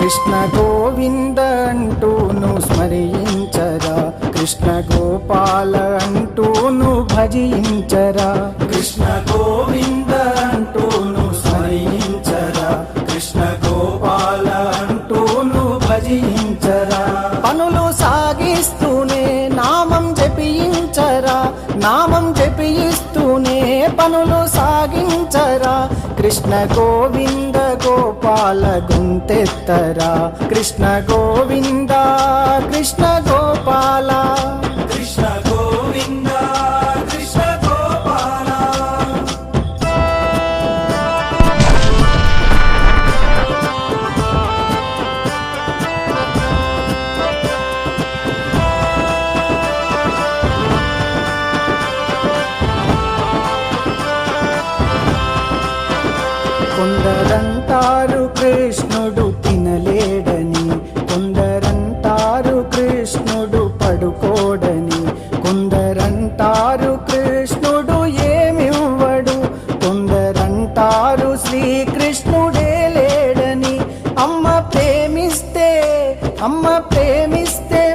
కృష్ణ గోవింద అంటూను స్మరించరా, కృష్ణ గోపాల అంటూను భజించరా. కృష్ణ గోవింద అంటూను స్మరించరా, కృష్ణ గోపాల అంటూను భజించరా. పనులు సాగిస్తూనే నామం జపించరా, నామం జపిస్తూనే పనులు సాగించరా. కృష్ణ గోవింద గోపాల గుంతెత్తరా, కృష్ణ గోవింద కృష్ణ గోపాల. కృష్ణ గోవింద కృష్ణ గోపాల. కొందరంటారు కృష్ణుడు తినలేడని, కొందరంటారు కృష్ణుడు పడుకోడని, కొందరంటారు కృష్ణుడు ఏమివ్వడు, కొందరంటారు శ్రీకృష్ణుడే లేడని. అమ్మ ప్రేమిస్తే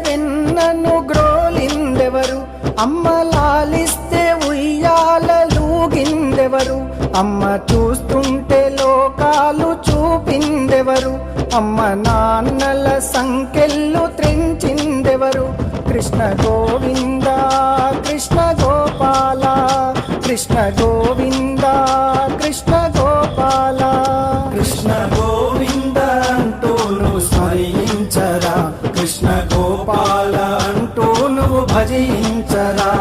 వెన్నను గ్రోలిందెవరు, అమ్మ లాలిస్తే ఉయ్యాలలూగిందెవరు, అమ్మ చూస్తుంటే లోకాలు చూపిందెవరు, అమ్మ నాన్నల సంకెళ్ళు త్రెంచిందెవరు. కృష్ణ గోవింద కృష్ణ గోపాల, కృష్ణ గోవింద కృష్ణ గోపాల. కృష్ణ గోవింద అంటూను స్మరించరా, కృష్ణ గోపాల అంటూ నువ్వు భజించరా.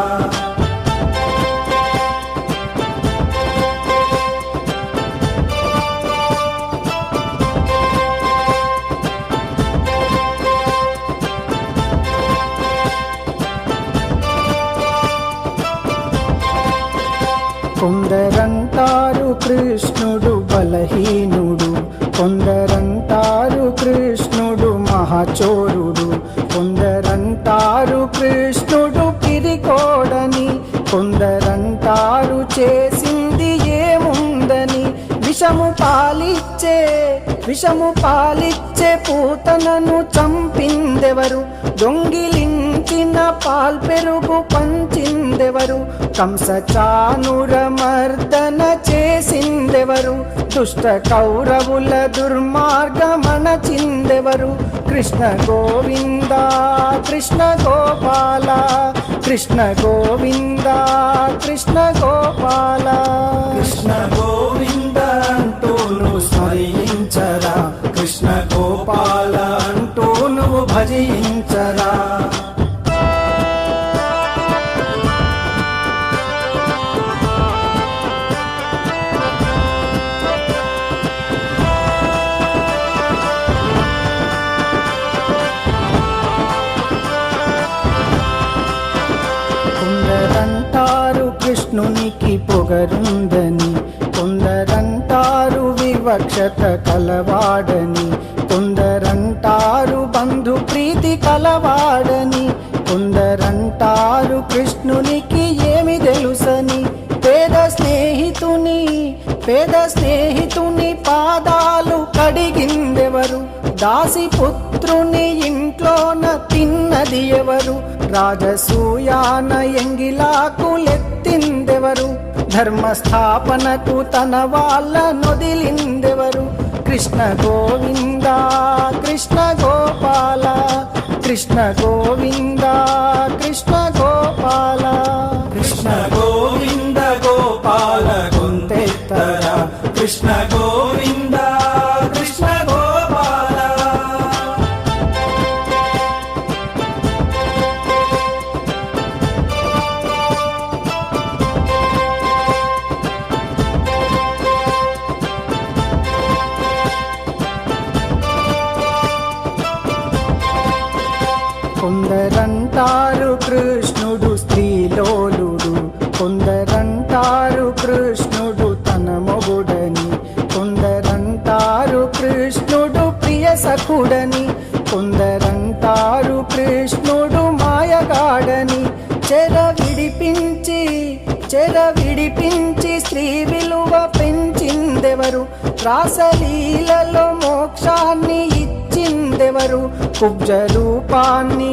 కొందరంటారు కృష్ణుడు బలహీనుడు, కొందరంటారు కృష్ణుడు మహాచోరుడు, కొందరంటారు కృష్ణుడు పిరికోడని, కొందరంటారు చేసింది ఏముందని. విషము పాలిచ్చే పూతనను చంపిందెవరు, దొంగిలించిన పాల్పెరుగు పంచిందెవరు, కంసచానుర మర్దన చేసిందెవరు, దుష్ట కౌరవుల దుర్మార్గమణచిందెవరు. కృష్ణ గోవింద కృష్ణ గోపాల, కృష్ణ గోవింద కృష్ణ గోపాల. కృష్ణ గోవింద అంటూను స్మరించరా, కృష్ణ గోపాల అంటూ నువ్వు భజించరా. కొందరంటారు కృష్ణునికి పొగరుందని, కొందరంటారు వివక్షత కలవాడని, కొందరంటారు బంధు ప్రీతి కలవాడని, కొందరంటారు కృష్ణునికి ఏమి తెలుసని. పేద స్నేహితుని పాదాలు కడిగిందెవరు, దాసిపుత్రుని ఇంట్లోన తిన్నది ఎవరు, రాజసూయాన ఎంగిలాకులెత్తిందెవరు, ధర్మస్థాపనకు తన వాళ్ళ నొదిలిందెవరు. కృష్ణ గోవింద కృష్ణ గోపాల, కృష్ణ గోవింద కృష్ణ గోపాల. కృష్ణ గోవింద గోపాల గుంతెత్తరా, కృష్ణ గోవింద కృష్ణ గోపాల. కొందరంటారు కృష్ణుడు స్త్రీలోలుడు, కొందరంటారు కృష్ణుడు తన మొగుడని, కొందరంటారు కృష్ణుడు ప్రియ సఖుడని, కొందరంటారు కృష్ణుడు మాయగాడని. చెర విడిపించి స్త్రీ విలువ పెంచిందెవరు, రాసలీలలో మోక్షాన్ని ఇచ్చి ఎవరు కుబ్జ రూపాన్ని